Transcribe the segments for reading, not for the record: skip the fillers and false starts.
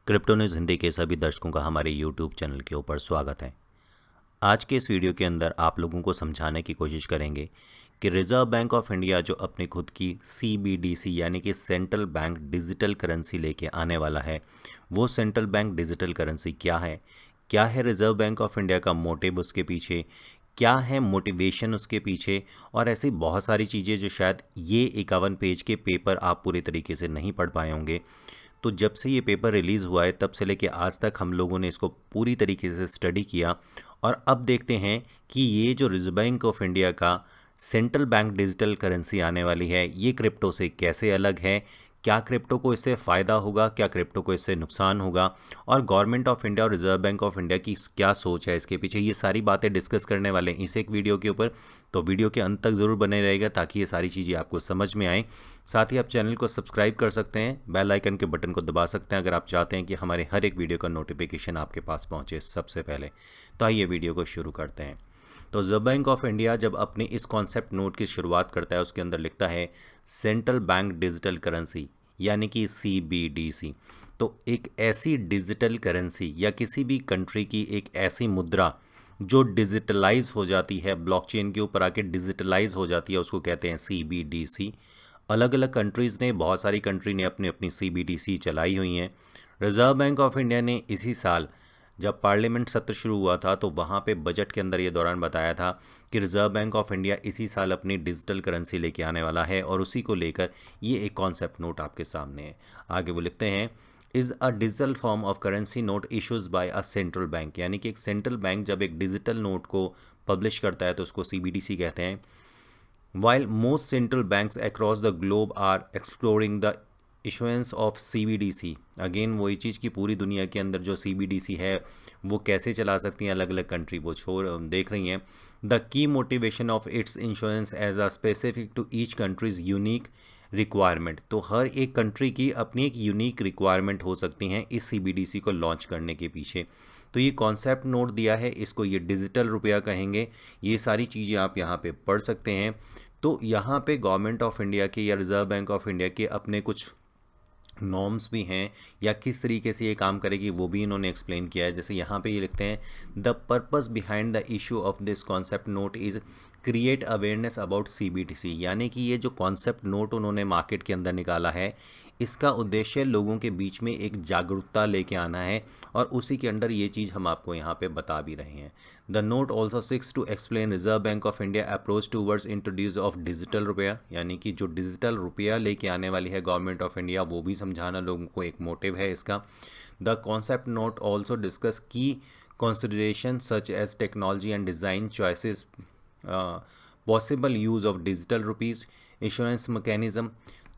Crypto news Hindi के सभी दर्शकों का हमारे यूट्यूब चैनल के ऊपर स्वागत है। आज के इस वीडियो के अंदर आप लोगों को समझाने की कोशिश करेंगे कि रिजर्व बैंक ऑफ इंडिया जो अपनी खुद की CBDC यानी कि सेंट्रल बैंक डिजिटल करेंसी लेके आने वाला है, वो सेंट्रल बैंक डिजिटल करेंसी क्या है रिजर्व बैंक ऑफ इंडिया का मोटिव उसके पीछे, क्या है मोटिवेशन उसके पीछे, और ऐसी बहुत सारी चीज़ें जो शायद ये 51 पेज के पेपर आप पूरे तरीके से नहीं पढ़ पाए होंगे। तो जब से ये पेपर रिलीज़ हुआ है तब से लेके आज तक हम लोगों ने इसको पूरी तरीके से स्टडी किया, और अब देखते हैं कि ये जो रिजर्व बैंक ऑफ इंडिया का सेंट्रल बैंक डिजिटल करेंसी आने वाली है, ये क्रिप्टो से कैसे अलग है, क्या क्रिप्टो को इससे फ़ायदा होगा, क्या क्रिप्टो को इससे नुकसान होगा, और गवर्नमेंट ऑफ इंडिया और रिजर्व बैंक ऑफ इंडिया की क्या सोच है इसके पीछे, ये सारी बातें डिस्कस करने वाले हैं इस एक वीडियो के ऊपर। तो वीडियो के अंत तक ज़रूर बने रहेगा ताकि ये सारी चीज़ें आपको समझ में आएँ। साथ ही आप चैनल को सब्सक्राइब कर सकते हैं, बेल आइकन के बटन को दबा सकते हैं अगर आप चाहते हैं कि हमारे हर एक वीडियो का नोटिफिकेशन आपके पास पहुँचे सबसे पहले। तो आइए वीडियो को शुरू करते हैं। तो रिजर्व बैंक ऑफ इंडिया जब अपने इस कॉन्सेप्ट नोट की शुरुआत करता है उसके अंदर लिखता है सेंट्रल बैंक डिजिटल करेंसी यानी कि CBDC। तो एक ऐसी डिजिटल करेंसी या किसी भी कंट्री की एक ऐसी मुद्रा जो डिजिटलाइज हो जाती है, ब्लॉकचेन के ऊपर आके डिजिटलाइज हो जाती है, उसको कहते हैं CBDC। अलग अलग कंट्रीज़ ने, बहुत सारी कंट्री ने अपनी अपनी CBDC चलाई हुई हैं। रिजर्व बैंक ऑफ इंडिया ने इसी साल जब पार्लियामेंट सत्र शुरू हुआ था तो वहाँ पे बजट के अंदर ये दौरान बताया था कि रिजर्व बैंक ऑफ इंडिया इसी साल अपनी डिजिटल करेंसी लेके आने वाला है, और उसी को लेकर ये एक कॉन्सेप्ट नोट आपके सामने है। आगे वो लिखते हैं is a digital form of currency note issues by a central bank, यानी कि एक सेंट्रल बैंक जब एक डिजिटल नोट को पब्लिश करता है तो उसको CBDC कहते हैं। While most central banks across the globe are exploring the issuance of CBDC, again वही चीज़ की पूरी दुनिया के अंदर जो CBDC है वो कैसे चला सकती हैं अलग अलग कंट्री, वो छोड़ देख रही हैं। The key motivation of its insurance as a specific to each countries unique requirement, तो हर एक कंट्री की अपनी एक यूनिक रिक्वायरमेंट हो सकती हैं इस CBDC को लॉन्च करने के पीछे। तो ये कॉन्सेप्ट नोट दिया है, इसको ये डिजिटल रुपया कहेंगे। ये सारी चीज़ें आप यहाँ पे पढ़ सकते हैं। तो यहाँ पे गवर्नमेंट ऑफ इंडिया के या रिज़र्व बैंक ऑफ इंडिया के अपने कुछ नॉर्म्स भी हैं, या किस तरीके से ये काम करेगी वो भी इन्होंने एक्सप्लेन किया है। जैसे यहाँ पे ये लिखते हैं the purpose behind the issue of this concept note is create awareness about CBDC, यानी कि ये जो कॉन्सेप्ट नोट उन्होंने मार्केट के अंदर निकाला है इसका उद्देश्य लोगों के बीच में एक जागरूकता लेके आना है, और उसी के अंडर ये चीज़ हम आपको यहाँ पे बता भी रहे हैं। The note also seeks to explain Reserve Bank of India approach towards introduce of digital rupaya, यानी कि जो डिजिटल रुपया लेके आने वाली है गवर्नमेंट ऑफ इंडिया वो भी समझाना लोगों को एक मोटिव है इसका। The concept note also discuss की consideration such as technology and design choices, possible use of digital rupees, issuance mechanism।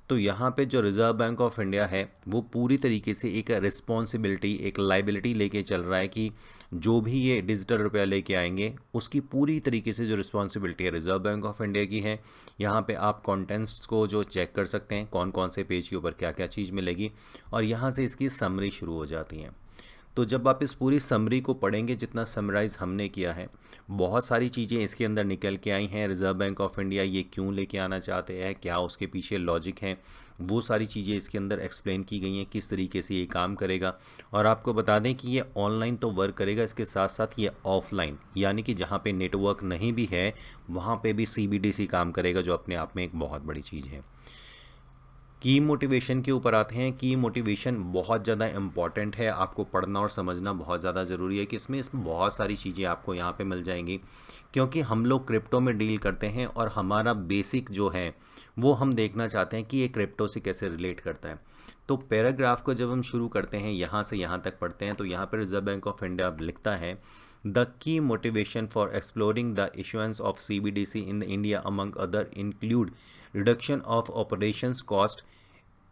तो यहाँ पे जो रिज़र्व बैंक ऑफ इंडिया है वो पूरी तरीके से एक रिस्पॉन्सिबिलिटी, एक लाइबिलिटी लेके चल रहा है कि जो भी ये डिजिटल रुपया लेके आएंगे उसकी पूरी तरीके से जो रिस्पॉन्सिबिलिटी है रिज़र्व बैंक ऑफ इंडिया की है। यहाँ पे आप कंटेंट्स को जो चेक कर सकते हैं कौन कौन से पेज के ऊपर क्या क्या चीज़ मिलेगी, और यहाँ से इसकी समरी शुरू हो जाती है। तो जब आप इस पूरी समरी को पढ़ेंगे, जितना समराइज़ हमने किया है, बहुत सारी चीज़ें इसके अंदर निकल के आई हैं। रिज़र्व बैंक ऑफ इंडिया ये क्यों लेके आना चाहते हैं, क्या उसके पीछे लॉजिक है, वो सारी चीज़ें इसके अंदर एक्सप्लेन की गई हैं किस तरीके से ये काम करेगा। और आपको बता दें कि ये ऑनलाइन तो वर्क करेगा, इसके साथ साथ ये ऑफलाइन, यानी कि जहाँ पे नेटवर्क नहीं भी है वहाँ पे भी CBDC काम करेगा, जो अपने आप में एक बहुत बड़ी चीज़ है। की मोटिवेशन के ऊपर आते हैं। की मोटिवेशन बहुत ज़्यादा इम्पॉर्टेंट है, आपको पढ़ना और समझना बहुत ज़्यादा ज़रूरी है कि इसमें बहुत सारी चीज़ें आपको यहाँ पे मिल जाएंगी, क्योंकि हम लोग क्रिप्टो में डील करते हैं और हमारा बेसिक जो है वो हम देखना चाहते हैं कि ये क्रिप्टो से कैसे रिलेट करता है। तो पैराग्राफ को जब हम शुरू करते हैं यहाँ से यहाँ तक पढ़ते हैं तो यहाँ पर रिजर्व बैंक ऑफ इंडिया लिखता है the key motivation for exploring the issuance of CBDC in India among other include reduction of operations cost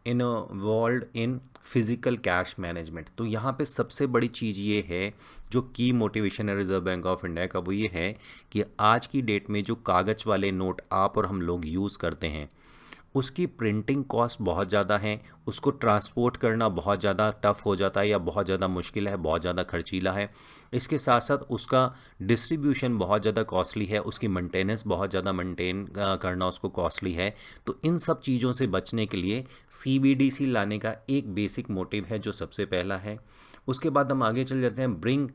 involve in physical cash management. तो यहाँ पे सबसे बड़ी चीज़ ये है, जो की मोटिवेशन है रिजर्व बैंक ऑफ इंडिया का, वो ये है कि आज की डेट में जो कागज़ वाले नोट आप और हम लोग यूज़ करते हैं उसकी प्रिंटिंग कॉस्ट बहुत ज़्यादा है, उसको ट्रांसपोर्ट करना बहुत ज़्यादा टफ हो जाता है या बहुत ज़्यादा मुश्किल है, बहुत ज़्यादा खर्चीला है। इसके साथ साथ उसका डिस्ट्रीब्यूशन बहुत ज़्यादा कॉस्टली है, उसकी मेंटेनेंस बहुत ज़्यादा मेंटेन करना उसको कॉस्टली है। तो इन सब चीज़ों से बचने के लिए CBDC लाने का एक बेसिक मोटिव है जो सबसे पहला है। उसके बाद हम आगे चल जाते हैं, bring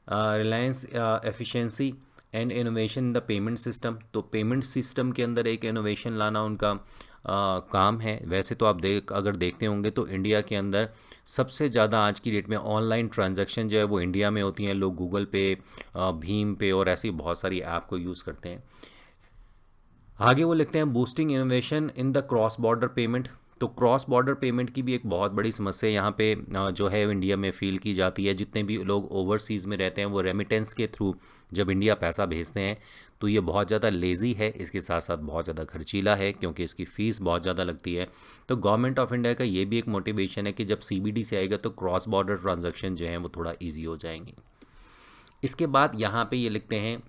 Reliance efficiency and innovation in the payment system. तो पेमेंट सिस्टम के अंदर एक इनोवेशन लाना उनका काम है। वैसे तो आप अगर देखते होंगे तो इंडिया के अंदर सबसे ज़्यादा आज की डेट में ऑनलाइन ट्रांजैक्शन जो है वो इंडिया में होती हैं। लोग गूगल पे, भीम पे और ऐसी बहुत सारी ऐप को यूज़ करते हैं। आगे वो लिखते हैं boosting innovation in the cross border payment. तो क्रॉस बॉर्डर पेमेंट की भी एक बहुत बड़ी समस्या यहाँ पे जो है इंडिया में फील की जाती है। जितने भी लोग ओवरसीज़ में रहते हैं वो रेमिटेंस के थ्रू जब इंडिया पैसा भेजते हैं तो ये बहुत ज़्यादा लेज़ी है, इसके साथ साथ बहुत ज़्यादा खर्चीला है क्योंकि इसकी फ़ीस बहुत ज़्यादा लगती है। तो गवर्नमेंट ऑफ इंडिया का ये भी एक मोटिवेशन है कि जब CBDC आएगा तो क्रॉस बॉर्डर ट्रांजेक्शन जो हैं वो थोड़ा ईजी हो जाएंगी। इसके बाद यहाँ पर ये लिखते हैं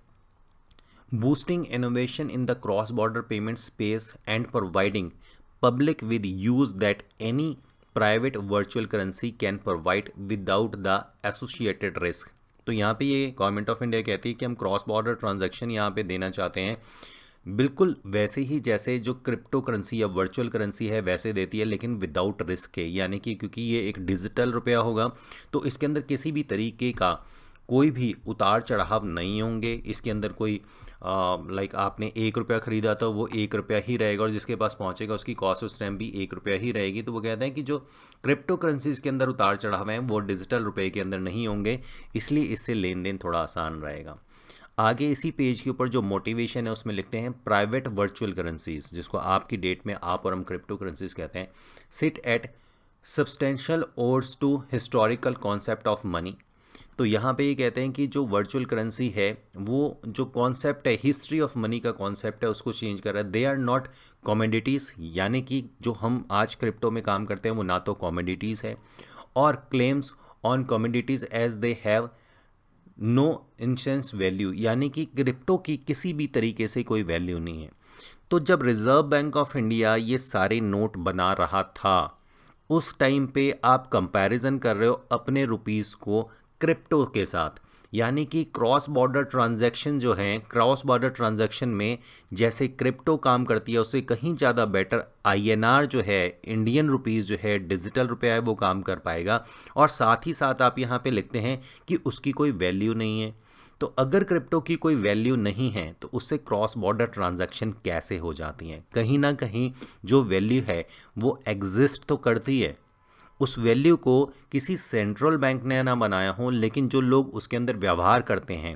boosting innovation in the cross-border payment space and providing public with use that any private virtual currency can provide without the associated risk। तो यहाँ पे ये गवर्नमेंट ऑफ इंडिया कहती है कि हम क्रॉस बॉर्डर ट्रांजैक्शन यहाँ पे देना चाहते हैं बिल्कुल वैसे ही जैसे जो क्रिप्टो करेंसी या वर्चुअल करेंसी है वैसे देती है, लेकिन विदाउट रिस्क के। यानी कि क्योंकि ये एक डिजिटल रुपया होगा तो इसके अंदर किसी भी तरीके का कोई भी उतार चढ़ाव नहीं होंगे। इसके अंदर कोई लाइक आपने 1 रुपया ख़रीदा तो वो 1 रुपया ही रहेगा और जिसके पास पहुंचेगा उसकी कॉस्ट उस टाइम भी 1 रुपया ही रहेगी। तो वो कहते हैं कि जो क्रिप्टो करेंसीज के अंदर उतार चढ़ाव हैं वो डिजिटल रुपए के अंदर नहीं होंगे, इसलिए इससे लेन देन थोड़ा आसान रहेगा। आगे इसी पेज के ऊपर जो मोटिवेशन है उसमें लिखते हैं प्राइवेट वर्चुअल करेंसीज, जिसको आप की डेट में आप और हम क्रिप्टो करेंसीज कहते हैं, sit at substantial odds to historical concept of money. तो यहाँ पे ये कहते हैं कि जो वर्चुअल करेंसी है वो जो कॉन्सेप्ट है हिस्ट्री ऑफ मनी का कॉन्सेप्ट है उसको चेंज कर रहा है। दे आर नॉट कॉमोडिटीज़, यानी कि जो हम आज क्रिप्टो में काम करते हैं वो ना तो कॉमोडिटीज़ है और claims on commodities as they have no intrinsic value, यानी कि क्रिप्टो की किसी भी तरीके से कोई वैल्यू नहीं है। तो जब रिजर्व बैंक ऑफ इंडिया ये सारे नोट बना रहा था उस टाइम पे आप कंपैरिजन कर रहे हो अपने रुपीस को क्रिप्टो के साथ, यानी कि क्रॉस बॉर्डर ट्रांजैक्शन जो है, क्रॉस बॉर्डर ट्रांजैक्शन में जैसे क्रिप्टो काम करती है उससे कहीं ज़्यादा बेटर INR जो है, इंडियन रुपीज़ जो है, डिजिटल रुपया है, वो काम कर पाएगा। और साथ ही साथ आप यहाँ पे लिखते हैं कि उसकी कोई वैल्यू नहीं है। तो अगर क्रिप्टो की कोई वैल्यू नहीं है तो उससे क्रॉस बॉर्डर ट्रांजैक्शन कैसे हो जाती हैं? कहीं ना कहीं जो वैल्यू है वो एग्जिस्ट तो करती है। उस वैल्यू को किसी सेंट्रल बैंक ने ना बनाया हो, लेकिन जो लोग उसके अंदर व्यवहार करते हैं,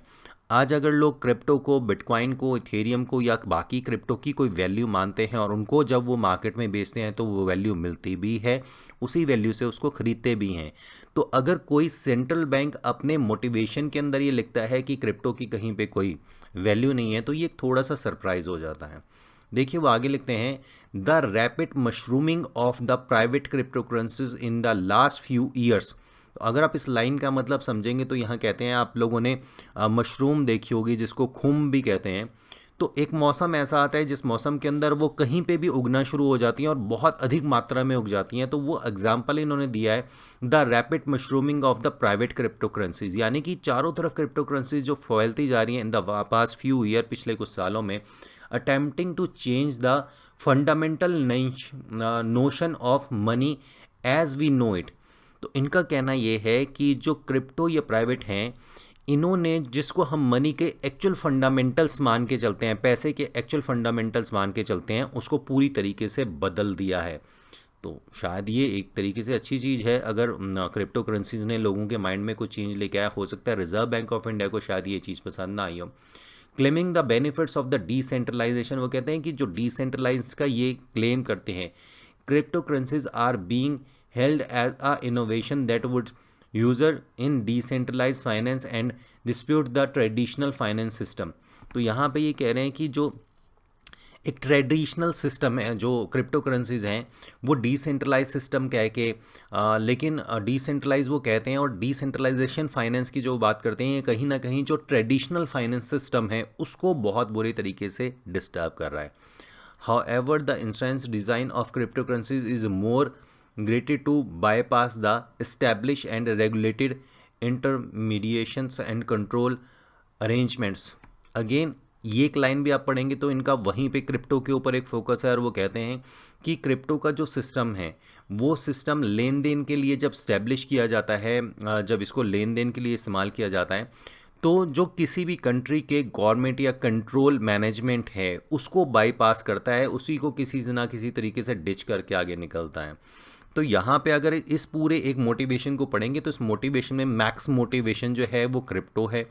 आज अगर लोग क्रिप्टो को, बिटकॉइन को, इथेरियम को या बाकी क्रिप्टो की कोई वैल्यू मानते हैं और उनको जब वो मार्केट में बेचते हैं तो वो वैल्यू मिलती भी है, उसी वैल्यू से उसको ख़रीदते भी हैं। तो अगर कोई सेंट्रल बैंक अपने मोटिवेशन के अंदर ये लिखता है कि क्रिप्टो की कहीं पे कोई वैल्यू नहीं है तो ये थोड़ा सा सरप्राइज़ हो जाता है। देखिए वो आगे लिखते हैं the rapid mushrooming of the private crypto currencies in the last few years. अगर आप इस लाइन का मतलब समझेंगे तो यहाँ कहते हैं, आप लोगों ने मशरूम देखी होगी जिसको खुम भी कहते हैं। तो एक मौसम ऐसा आता है जिस मौसम के अंदर वो कहीं पे भी उगना शुरू हो जाती हैं और बहुत अधिक मात्रा में उग जाती हैं। तो वो एग्जाम्पल इन्होंने दिया है the rapid mushrooming of the private crypto currencies, यानी कि चारों तरफ क्रिप्टो करेंसीज जो फैलती जा रही हैं in the past few year, पिछले कुछ सालों में, attempting to change the fundamental notion of money as we know it। तो इनका कहना ये है कि जो क्रिप्टो या प्राइवेट हैं, इन्होंने जिसको हम मनी के एक्चुअल फंडामेंटल्स मान के चलते हैं, पैसे के एक्चुअल फंडामेंटल्स मान के चलते हैं, उसको पूरी तरीके से बदल दिया है। तो शायद ये एक तरीके से अच्छी चीज़ है अगर क्रिप्टो करेंसीज ने लोगों के माइंड में कुछ चेंज लेके आया। हो सकता है रिजर्व बैंक ऑफ इंडिया को शायद ये चीज़ पसंद ना आई हो। Claiming the benefits of the decentralization, वो कहते हैं कि जो डिसेंट्रलाइज का ये क्लेम करते हैं, crypto currencies are being held as a innovation that would usher in decentralize finance and dispute the traditional finance system. तो यहाँ पे ये कह रहे हैं कि जो एक ट्रेडिशनल सिस्टम है जो क्रिप्टो करेंसीज हैं वो डिसेंट्रलाइज सिस्टम कह के लेकिन डिसेंट्रलाइज वो कहते हैं और डिसेंट्रलाइजेशन फाइनेंस की जो बात करते हैं, ये कहीं ना कहीं जो ट्रेडिशनल फाइनेंस सिस्टम है उसको बहुत बुरी तरीके से डिस्टर्ब कर रहा है। However, the instance design of cryptocurrencies is more geared to bypass the established and regulated intermediations and control arrangements. Again ये एक लाइन भी आप पढ़ेंगे तो इनका वहीं पे क्रिप्टो के ऊपर एक फोकस है और वो कहते हैं कि क्रिप्टो का जो सिस्टम है वो सिस्टम लेन देन के लिए जब स्टैब्लिश किया जाता है, जब इसको लेन देन के लिए इस्तेमाल किया जाता है, तो जो किसी भी कंट्री के गवर्नमेंट या कंट्रोल मैनेजमेंट है उसको बाईपास करता है, उसी को किसी ना किसी तरीके से डिच करके आगे निकलता है। तो यहाँ पे अगर इस पूरे एक मोटिवेशन को पढ़ेंगे तो इस मोटिवेशन में मैक्स मोटिवेशन जो है वो क्रिप्टो है।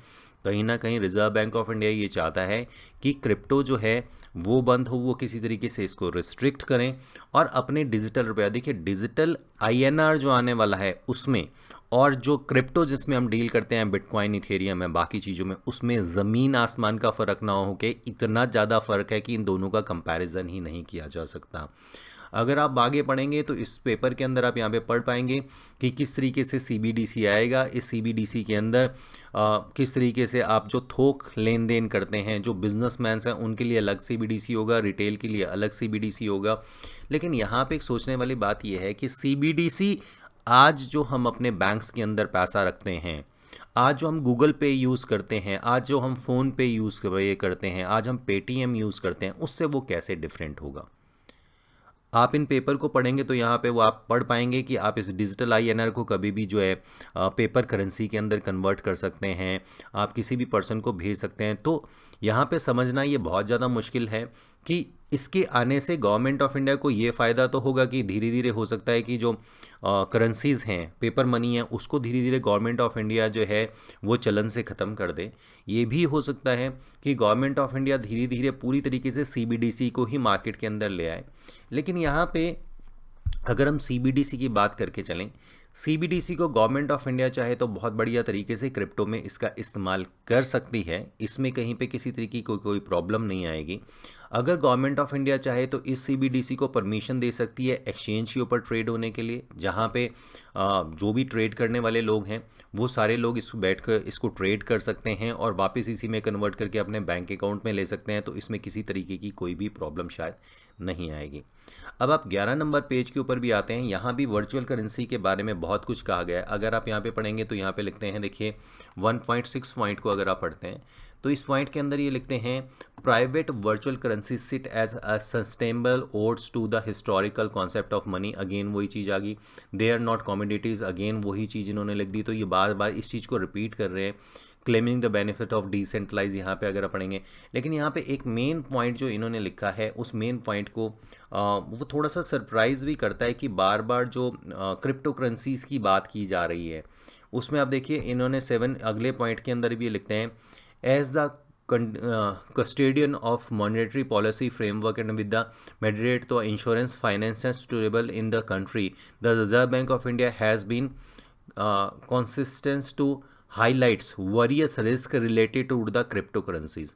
कहीं ना कहीं रिजर्व बैंक ऑफ इंडिया ये चाहता है कि क्रिप्टो जो है वो बंद हो, वो किसी तरीके से इसको रिस्ट्रिक्ट करें और अपने डिजिटल रुपया, देखिए डिजिटल INR जो आने वाला है उसमें और जो क्रिप्टो जिसमें हम डील करते हैं बिटकॉइन, इथेरियम है, बाकी चीज़ों में, उसमें ज़मीन आसमान का फ़र्क ना हो के इतना ज़्यादा फ़र्क है कि इन दोनों का कंपैरिजन ही नहीं किया जा सकता। अगर आप आगे पढ़ेंगे तो इस पेपर के अंदर आप यहाँ पे पढ़ पाएंगे कि किस तरीके से CBDC आएगा, इस CBDC के अंदर किस तरीके से आप जो थोक लेन देन करते हैं, जो बिजनेसमैन्स हैं उनके लिए अलग CBDC होगा, रिटेल के लिए अलग CBDC होगा। लेकिन यहाँ पे एक सोचने वाली बात यह है कि CBDC आज जो हम अपने बैंक्स के अंदर पैसा रखते हैं, आज जो हम गूगल पे यूज़ करते हैं, आज जो हम फ़ोन पे यूज़ करते हैं, आज हम पेटीएम यूज़ करते हैं, उससे वो कैसे डिफरेंट होगा। आप इन पेपर को पढ़ेंगे तो यहाँ पे वो आप पढ़ पाएंगे कि आप इस डिजिटल INR को कभी भी जो है पेपर करेंसी के अंदर कन्वर्ट कर सकते हैं, आप किसी भी पर्सन को भेज सकते हैं। तो यहाँ पे समझना ये बहुत ज़्यादा मुश्किल है कि इसके आने से गवर्नमेंट ऑफ इंडिया को ये फ़ायदा तो होगा कि धीरे धीरे हो सकता है कि जो करेंसीज़ हैं, पेपर मनी है, उसको धीरे धीरे गवर्नमेंट ऑफ इंडिया जो है वो चलन से ख़त्म कर दे। ये भी हो सकता है कि गवर्नमेंट ऑफ इंडिया धीरे धीरे पूरी तरीके से CBDC को ही मार्केट के अंदर ले आए। लेकिन यहाँ पे अगर हम CBDC की बात करके चलें, CBDC को गवर्नमेंट ऑफ इंडिया चाहे तो बहुत बढ़िया तरीके से क्रिप्टो में इसका इस्तेमाल कर सकती है, इसमें कहीं पे किसी तरीके की कोई प्रॉब्लम नहीं आएगी। अगर गवर्नमेंट ऑफ इंडिया चाहे तो इस CBDC को परमिशन दे सकती है एक्सचेंज के ऊपर ट्रेड होने के लिए, जहाँ पे जो भी ट्रेड करने वाले लोग हैं वो सारे लोग इसको बैठ कर इसको ट्रेड कर सकते हैं और वापस इसी में कन्वर्ट करके अपने बैंक अकाउंट में ले सकते हैं। तो इसमें किसी तरीके की कोई भी प्रॉब्लम शायद नहीं आएगी। अब आप 11 नंबर पेज के ऊपर भी आते हैं, यहाँ भी वर्चुअल करेंसी के बारे में बहुत कुछ कहा गया है। अगर आप यहाँ पे पढ़ेंगे तो यहाँ पे लिखते हैं, देखिए 1.6 पॉइंट को अगर आप पढ़ते हैं तो इस पॉइंट के अंदर ये लिखते हैं, private virtual currency sit as a sustainable odds to the historical concept of money. Again वही चीज़ आ गई, they are not commodities, again वही चीज़ इन्होंने लिख दी। तो ये बार बार इस चीज़ को रिपीट कर रहे हैं, claiming the benefit of decentralize, यहाँ पे अगर आप पढ़ेंगे। लेकिन यहाँ पे एक मेन पॉइंट जो इन्होंने लिखा है, उस मेन पॉइंट को वो थोड़ा सा सरप्राइज भी करता है कि बार बार जो क्रिप्टो करेंसीज़ की बात की जा रही है उसमें आप देखिए इन्होंने 7 अगले पॉइंट के अंदर भी लिखते हैं, as the custodian of monetary policy framework and with the mandate to insurance finance and stable in the country, the Reserve Bank of India has been consistent to highlights various risk related to the cryptocurrencies।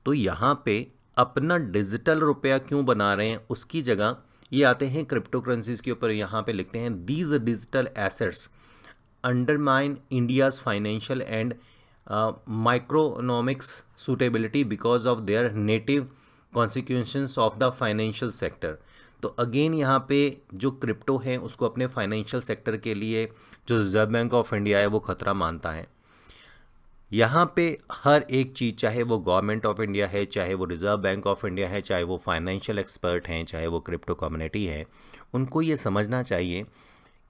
तो यहाँ पे अपना digital रुपया क्यों बना रहे हैं, उसकी जगह ये आते हैं क्रिप्टो करेंसीज के ऊपर। यहाँ पे लिखते हैं, these digital assets undermine India's financial and microeconomics suitability because of their native consequences of the financial sector। तो अगेन यहाँ पे जो क्रिप्टो है उसको अपने फाइनेंशियल सेक्टर के लिए जो रिजर्व बैंक ऑफ इंडिया है वो खतरा मानता है। यहाँ पे हर एक चीज़, चाहे वो गवर्नमेंट ऑफ इंडिया है, चाहे वो रिजर्व बैंक ऑफ इंडिया है, चाहे वो फाइनेंशियल एक्सपर्ट हैं, चाहे वो क्रिप्टो कम्युनिटी है, उनको ये समझना चाहिए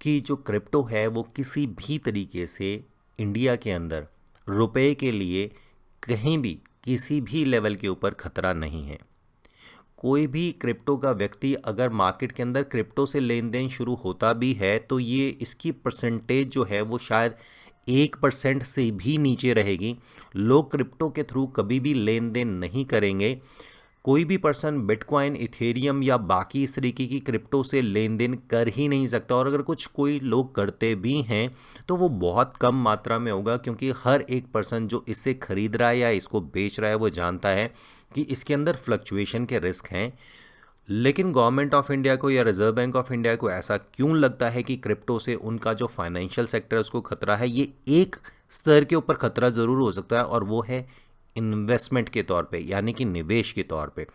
कि जो क्रिप्टो है वो किसी भी तरीके से इंडिया के अंदर रुपए के लिए कहीं भी किसी भी लेवल के ऊपर खतरा नहीं है। कोई भी क्रिप्टो का व्यक्ति अगर मार्केट के अंदर क्रिप्टो से लेन देन शुरू होता भी है तो ये इसकी परसेंटेज जो है वो शायद 1% से भी नीचे रहेगी। लोग क्रिप्टो के थ्रू कभी भी लेन देन नहीं करेंगे। कोई भी पर्सन बिटकॉइन, इथेरियम या बाकी इस तरीके की क्रिप्टो से लेन देन कर ही नहीं सकता, और अगर कुछ कोई लोग करते भी हैं तो वो बहुत कम मात्रा में होगा, क्योंकि हर एक पर्सन जो इससे खरीद रहा है या इसको बेच रहा है वो जानता है कि इसके अंदर फ्लक्चुएशन के रिस्क हैं। लेकिन गवर्नमेंट ऑफ इंडिया को या रिजर्व बैंक ऑफ इंडिया को ऐसा क्यों लगता है कि क्रिप्टो से उनका जो फाइनेंशियल सेक्टर है उसको खतरा है? ये एक स्तर के ऊपर खतरा ज़रूर हो सकता है, और वो है इन्वेस्टमेंट के तौर पे, यानी कि निवेश के तौर पे।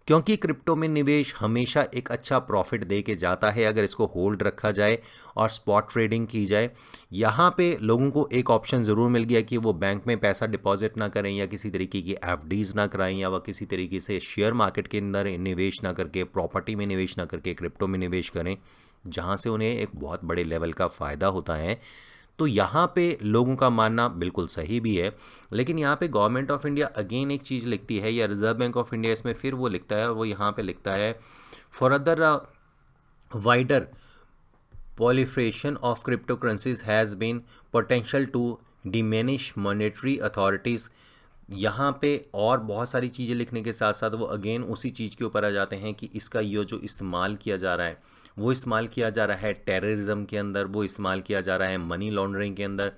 क्योंकि क्रिप्टो में निवेश हमेशा एक अच्छा प्रॉफिट दे के जाता है अगर इसको होल्ड रखा जाए और स्पॉट ट्रेडिंग की जाए। यहाँ पे लोगों को एक ऑप्शन ज़रूर मिल गया कि वो बैंक में पैसा डिपॉजिट ना करें या किसी तरीके की एफडीज़ ना कराएं या वह किसी तरीके से शेयर मार्केट के अंदर निवेश ना करके, प्रॉपर्टी में निवेश ना करके क्रिप्टो में निवेश करें, जहाँ से उन्हें एक बहुत बड़े लेवल का फ़ायदा होता है। तो यहाँ पे लोगों का मानना बिल्कुल सही भी है, लेकिन यहाँ पे गवर्नमेंट ऑफ इंडिया अगेन एक चीज़ लिखती है, या रिजर्व बैंक ऑफ इंडिया इसमें फिर वो लिखता है, वो यहाँ पे लिखता है for other wider proliferation of cryptocurrencies has been potential to diminish monetary authorities। यहाँ पे और बहुत सारी चीज़ें लिखने के साथ साथ वो अगेन उसी चीज़ के ऊपर आ जाते हैं कि इसका ये जो इस्तेमाल किया जा रहा है वो इस्तेमाल किया जा रहा है टेररिज्म के अंदर, वो इस्तेमाल किया जा रहा है मनी लॉन्ड्रिंग के अंदर।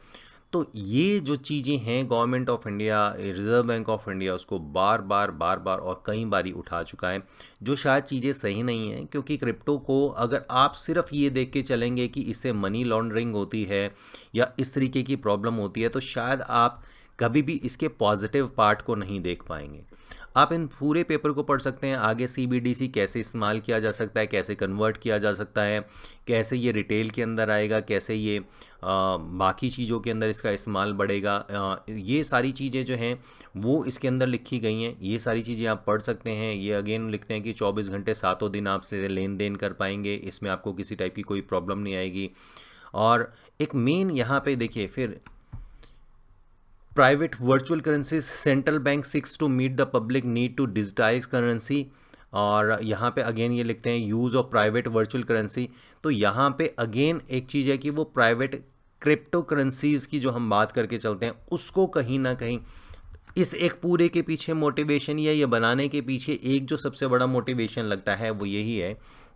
तो ये जो चीज़ें हैं government of India, reserve bank of India उसको बार बार और कई बारी उठा चुका है, जो शायद चीज़ें सही नहीं हैं। क्योंकि क्रिप्टो को अगर आप सिर्फ ये देख के चलेंगे कि इससे मनी लॉन्ड्रिंग होती है या इस तरीके की प्रॉब्लम होती है, तो शायद आप कभी भी इसके पॉजिटिव पार्ट को नहीं देख पाएंगे। आप इन पूरे पेपर को पढ़ सकते हैं, आगे सीबीडीसी कैसे इस्तेमाल किया जा सकता है, कैसे कन्वर्ट किया जा सकता है, कैसे ये रिटेल के अंदर आएगा, कैसे ये बाकी चीज़ों के अंदर इसका इस्तेमाल बढ़ेगा। ये सारी चीज़ें जो हैं वो इसके अंदर लिखी गई हैं, ये सारी चीज़ें आप पढ़ सकते हैं। ये अगेन लिखते हैं कि 24 घंटे 7 दिन आपसे लेन देन कर पाएंगे, इसमें आपको किसी टाइप की कोई प्रॉब्लम नहीं आएगी। और एक मेन यहाँ पे देखिए फिर private virtual currencies, central bank seeks to meet the public need to digitize currency. और यहाँ पे अगेन ये लिखते हैं use of private virtual currency. तो यहाँ पे अगेन एक चीज़ है कि वो प्राइवेट क्रिप्टो करेंसीज़ की जो हम बात करके चलते हैं उसको कहीं ना कहीं इस एक पूरे के पीछे मोटिवेशन या ये बनाने के पीछे एक जो सबसे बड़ा मोटिवेशन लगता है वो यही है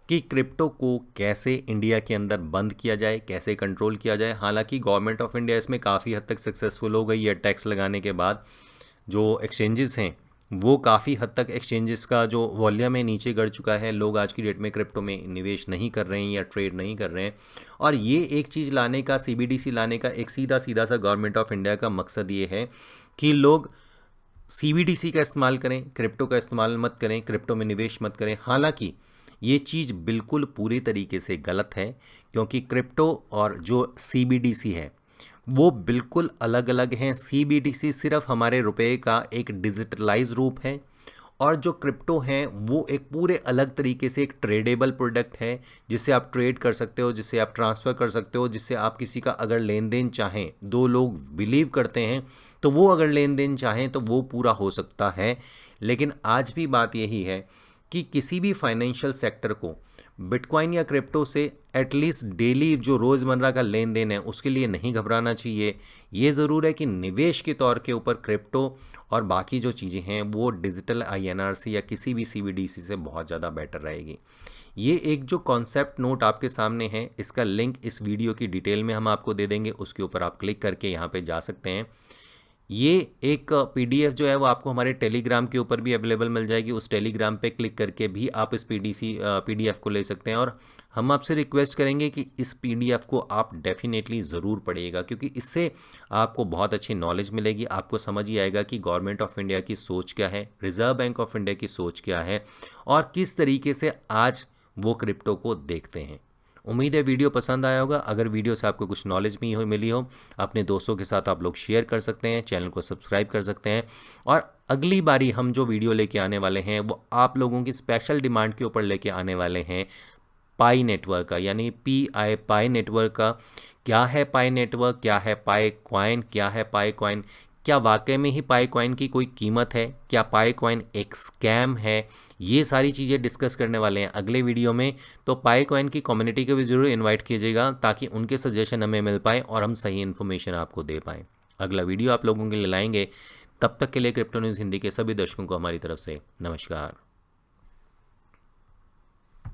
कि क्रिप्टो को कैसे इंडिया के अंदर बंद किया जाए, कैसे कंट्रोल किया जाए। हालांकि गवर्नमेंट ऑफ इंडिया इसमें काफ़ी हद तक सक्सेसफुल हो गई है। टैक्स लगाने के बाद जो एक्सचेंजेस हैं वो काफ़ी हद तक एक्सचेंजेस का जो वॉल्यूम है नीचे गिर चुका है। लोग आज की डेट में क्रिप्टो में निवेश नहीं कर रहे हैं या ट्रेड नहीं कर रहे हैं। और ये एक चीज़ लाने का, सीबीडीसी लाने का एक सीधा सा गवर्नमेंट ऑफ इंडिया का मकसद ये है कि लोग सीबीडीसी का इस्तेमाल करें, क्रिप्टो का इस्तेमाल मत करें, क्रिप्टो में निवेश मत करें। हालांकि ये चीज़ बिल्कुल पूरी तरीके से गलत है, क्योंकि क्रिप्टो और जो सीबीडीसी है वो बिल्कुल अलग अलग हैं। सीबीडीसी सिर्फ हमारे रुपए का एक डिजिटलाइज रूप है, और जो क्रिप्टो है वो एक पूरे अलग तरीके से एक ट्रेडेबल प्रोडक्ट है, जिससे आप ट्रेड कर सकते हो, जिससे आप ट्रांसफ़र कर सकते हो, जिससे आप किसी का अगर लेन देन चाहें, दो लोग बिलीव करते हैं तो वो अगर लेन देन चाहें तो वो पूरा हो सकता है। लेकिन आज भी बात यही है कि किसी भी फाइनेंशियल सेक्टर को बिटकॉइन या क्रिप्टो से एटलीस्ट डेली जो रोज़मर्रा का लेन देन है उसके लिए नहीं घबराना चाहिए। ये ज़रूर है कि निवेश के तौर के ऊपर क्रिप्टो और बाकी जो चीज़ें हैं वो डिजिटल आईएनआर से या किसी भी सीबीडीसी से बहुत ज़्यादा बेटर रहेगी। ये एक जो कॉन्सेप्ट नोट आपके सामने है, इसका लिंक इस वीडियो की डिटेल में हम आपको दे देंगे, उसके ऊपर आप क्लिक करके यहाँ पे जा सकते हैं। ये एक पीडीएफ जो है वो आपको हमारे टेलीग्राम के ऊपर भी अवेलेबल मिल जाएगी। उस टेलीग्राम पे क्लिक करके भी आप इस पीडीएफ को ले सकते हैं। और हम आपसे रिक्वेस्ट करेंगे कि इस पीडीएफ को आप डेफिनेटली ज़रूर पढ़िएगा, क्योंकि इससे आपको बहुत अच्छी नॉलेज मिलेगी। आपको समझ ही आएगा कि गवर्नमेंट ऑफ इंडिया की सोच क्या है, रिज़र्व बैंक ऑफ इंडिया की सोच क्या है, और किस तरीके से आज वो क्रिप्टो को देखते हैं। उम्मीद है वीडियो पसंद आया होगा। अगर वीडियो से आपको कुछ नॉलेज भी मिली हो, अपने दोस्तों के साथ आप लोग शेयर कर सकते हैं, चैनल को सब्सक्राइब कर सकते हैं। और अगली बारी हम जो वीडियो लेके आने वाले हैं वो आप लोगों की स्पेशल डिमांड के ऊपर लेके आने वाले हैं पाई नेटवर्क का, यानी पाई नेटवर्क का। क्या है पाई नेटवर्क, क्या है पाई कॉइन, क्या है पाई कॉइन, क्या वाकई में ही पाई कॉइन की कोई कीमत है, क्या पाई कॉइन एक स्कैम है, ये सारी चीज़ें डिस्कस करने वाले हैं अगले वीडियो में। तो पाई कॉइन की कम्युनिटी को भी ज़रूर इनवाइट कीजिएगा, ताकि उनके सजेशन हमें मिल पाए और हम सही इन्फॉर्मेशन आपको दे पाएँ। अगला वीडियो आप लोगों के लिए लाएंगे। तब तक के लिए क्रिप्टो न्यूज़ हिंदी के सभी दर्शकों को हमारी तरफ से नमस्कार।